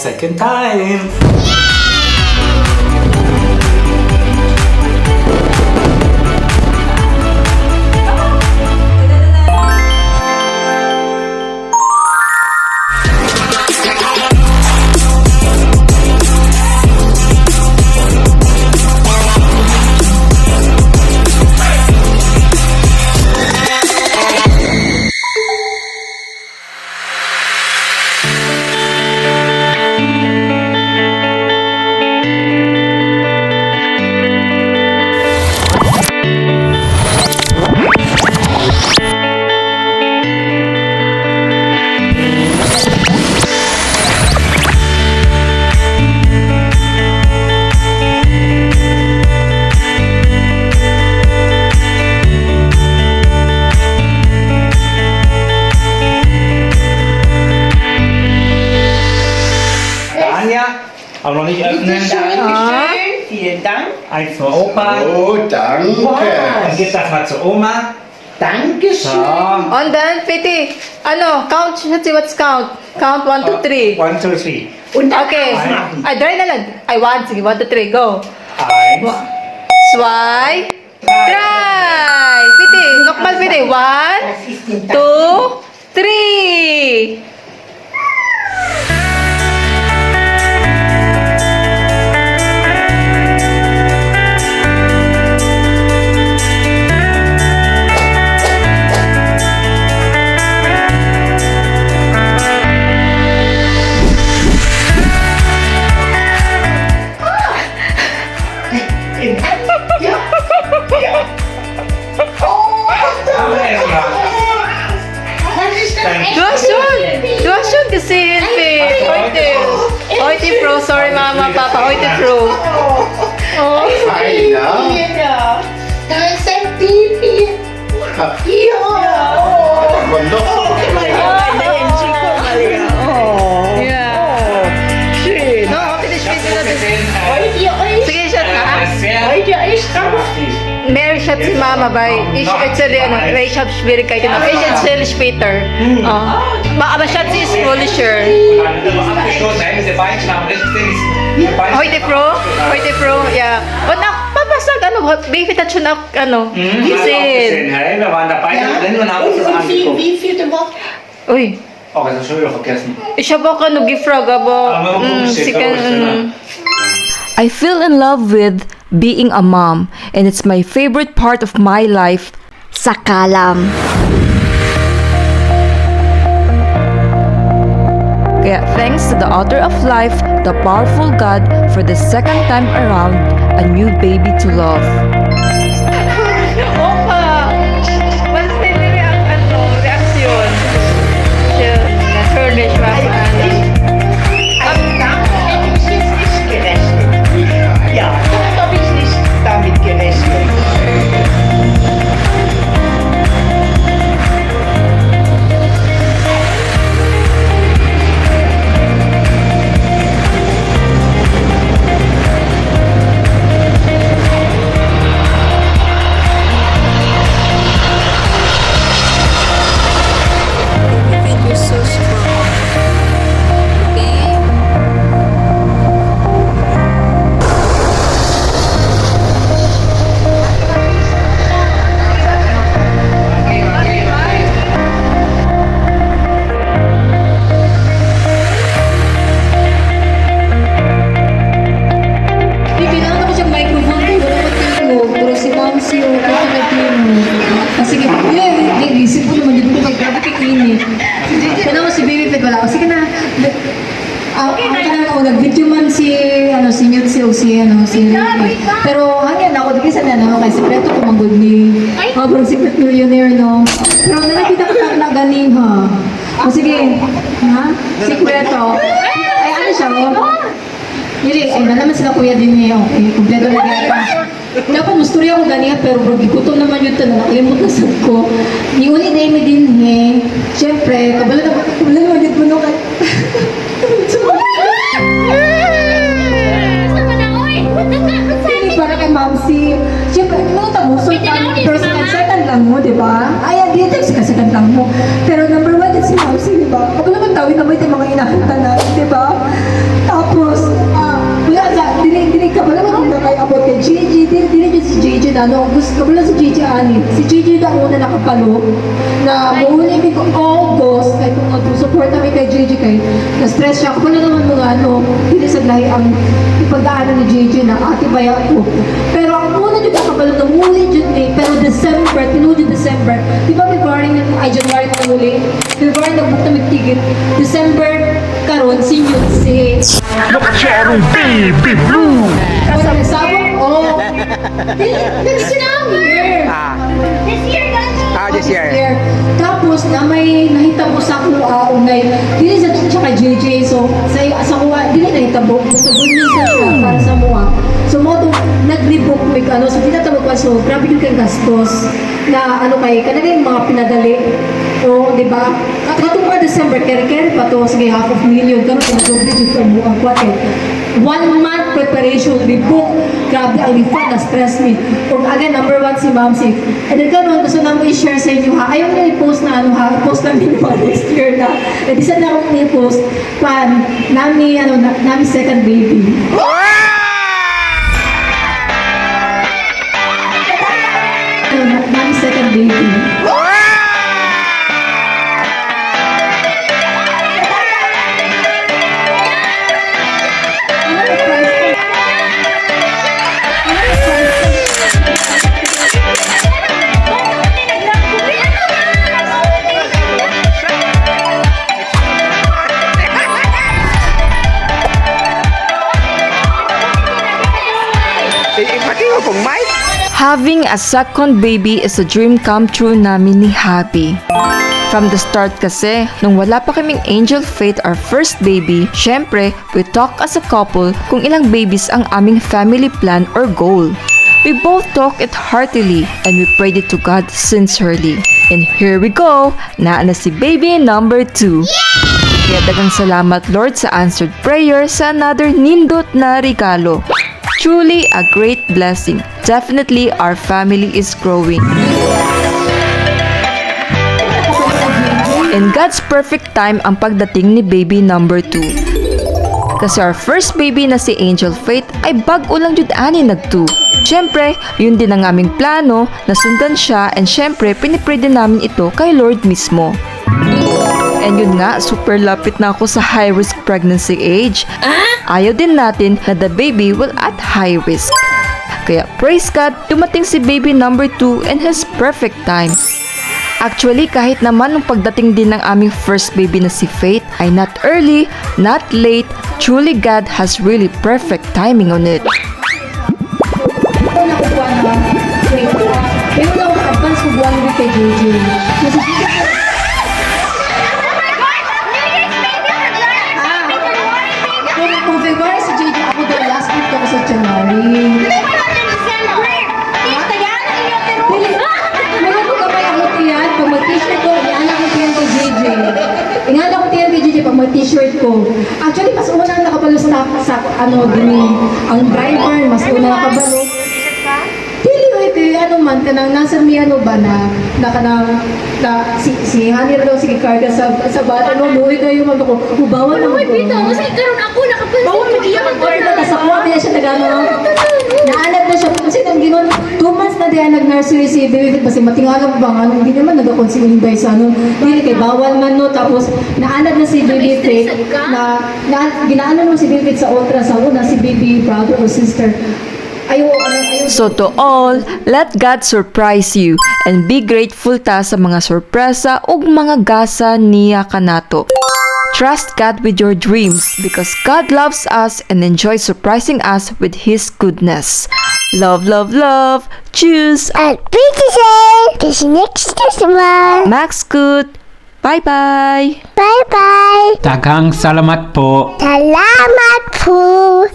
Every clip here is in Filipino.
second time. Auch noch nicht öffnen. Dankeschön. Vielen Dank. Eins für Opa. Oh, danke. Dann gib das mal zu Oma. Dankeschön. So. And then, Piti, count, what's count? Count 1, 2, 3. 1, 2, 3. Und dann Okay. ausmachen. Ay, dry na lang. Ay, 1, sige, 1, 2, 3, go. 1, 2, 3. Piti, nokmal, Piti. 1, Was ist denn das? 2, 3. Ja. Ja. Oh, Aber erstmal. das ist ein Du hast schon gesehen, Pete. Heute Pro, sorry Mama, Papa, heute Pro. Oh. Feiner. Ja. Da ist ein Baby. Ja. Aber noch so. Yeah. Schön. No, okay, das spielt wieder das. Freut ihr euch? Sige, shot na. Freut ihr euch drauf? Mary shot si Mama, weil ich erzähle, weil ich habe Schwierigkeiten. Aber ich erzähle später. Oh. Aber shot sie ist fully sure. Abgestoßen, da hätten sie Beinchen haben. Heute Pro, ja. Und auch, Papa sagt, Baby hat schon auch, gesehen. Hey, wir waren dabei Ja. drin und haben uns das Und angeguckt. wie viele Wochen? Uy, Oh, das ist schon wieder vergessen. ich habe auch gefragt, aber Shit, sie kann, I fell in love with being a mom, and it's my favorite part of my life, sakalam. Kaya thanks to the author of life, the powerful God, for the second time around, a new baby to love. Opa! Mas may reaksyon. Siya, na-furnish pa sa Also damit hätte ich jetzt nicht gerechnet. Ja, damit habe ich nicht damit gerechnet. You're so strong. Okay? Kailangan ko siyang microphone ko, wala ko tingo. Pero si Ma'am si o, kaya ka tingo. Sige, isip ko naman dito pag grabe kikini. Kaya mo si Baby Pet, wala ko. Sige na. Okay na. Nag-video man si, si Newt si Ricky. Pero hangyan ako, di kasi na kay sekreto ko manggod ni, parang secret millionaire, no? Pero nakita ko na ganing, ha? O sige, ha? Sekreto. Ay, ano siya, Dili, ay nalaman sila kuya din niya, okay, kompleto na gata. Dapat musturya ko ganiya, pero bro, gikutom naman yun ito, nakalimot na sab ko. Ni uni na imi din siyempre, kabala naman dito mo no kay... Hindi, para kay Mamsi. Siyempre, ano tamo, so, certain lang mo, di ba? Ay, hindi, second lang mo. Pero number one, it's si Mamsi, di ba? Kabala naman tawin naman yung mga inahanta na, di ba? Gigi, dili si Gigi na, no, gusto ko lang si Gigi ani. Si Gigi na una nakapalo, na mauli ko August, kaya kung mag-support kami kay Gigi kay, na-stress siya. Kung naman mga ano, hindi sa lahi ang ipagdaanan ni Gigi na ati baya ko. Pero ang una dyan nakapalo, na muli dyan eh, pero December, tinudyo December, di ba February, ay January na muli, February nag-book na magtigit, December, karon senior si Nakasarong baby blue. Kasi nagsabong, oh. Next year. This year, guys. This year. Year. Tapos na may nahitabo sa kuha unay. Dili sa tsaka JJ. So sa kuha dili nahitabo. Gusto bunyin sa siya para sa mua. So mo to nag-rebook mig ano so tinatawag pa so grabe yung kang gastos na ano kay kanang yung mga pinadali. O di ba? Katong pa December kere pa to sige $500,000 karon pinag-double jud ang mua kwate. 1 month preparation, rebook. Grabe, ang lipat, na-stress me. Kung again, number 1 si Ma'am Si. And then karon gusto namin i-share sa inyo ha. Ayaw nyo i-post na ano ha. Post namin pa next year na. And isa na akong i-post. Pan, nami, ano, nami second baby. Ano, nami second baby. Having a second baby is a dream come true namin ni Happy. From the start kasi, nung wala pa kaming Angel Faith our first baby, syempre, we talk as a couple kung ilang babies ang aming family plan or goal. We both talk it heartily and we prayed it to God sincerely. And here we go, na si baby number 2. Kaya dagang salamat Lord sa answered prayer sa another nindot na regalo. Truly a great blessing. Definitely our family is growing. In God's perfect time ang pagdating ni baby number 2. Kasi our first baby na si Angel Faith ay bag-o lang jud ani nag-2. Syempre, yun din ang aming plano, nasundan siya and syempre pinipray din namin ito kay Lord mismo. And yun nga, super lapit na ako sa high-risk pregnancy age. Ayaw din natin na the baby will at high risk. Kaya praise God, dumating si baby number 2 in his perfect time. Actually, kahit naman nung pagdating din ng aming first baby na si Faith ay not early, not late, truly God has really perfect timing on it. Ito na kukuha na, wait, mayroon na akong advance ko buwan with kay JJ. Kasi kung February si JJ, ako daw last week ako sa January. Mayroon ko kapay ako tiyan, pag mag-t-shirt ko, iyan ako tiyan kay JJ. Iyan ako tiyan kay JJ pag mag-t-shirt ko. Actually, mas unang nakabalo sa ano, din ang driver, mas unang nakabalo. Ano man kanang nasa mi ano ba na kanang si Hani daw sige karga sa bata no muwi kayo man ako ubawan na Uy, Pito, kasi karoon ako nakapansin. bawon mo diya man karga na sa kuha diya siya nagano naanak na siya kasi nang ginon 2 months na diya nag-nursery si baby kasi matingalan ba ano hindi naman nagakonsuming guys ano dili kay bawal man no tapos naanak na si baby Faith na ginaanan mo si baby sa ultrasound na si baby brother or sister. Ayaw. So to all, let God surprise you and be grateful ta sa mga sorpresa ug mga gasa niya kanato. Trust God with your dreams because God loves us and enjoys surprising us with His goodness. Love, love, love. Choose. At British this next customer. Max Good. Bye-bye. Bye-bye. Daghang salamat po. Salamat po.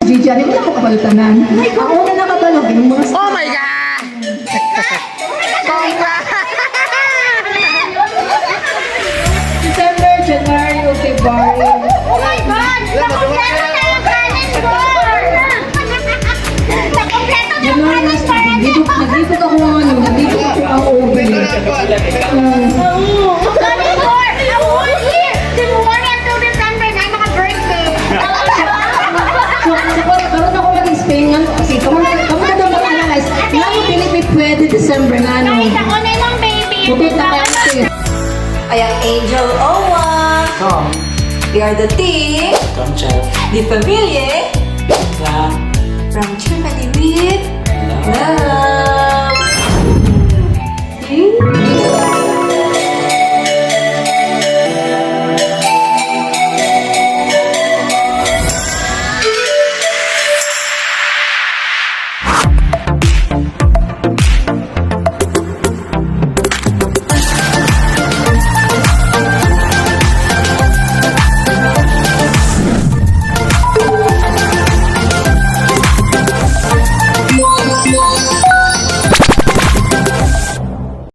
Gigi, ano na ako kabalutanan? Ang una nakabalo, yung mga Oh my God! December, January, February. Oh my God! Nakompleto na yung calendar! Nakompleto na yung calendar! Nagdipot ako ang ano, nagdipot ako ang oven. Calendar! A whole year! January until December nga no. Pupunta kayo sis. Ay, ang Angel Owa. We are the team. Di Familie. From Germany with love.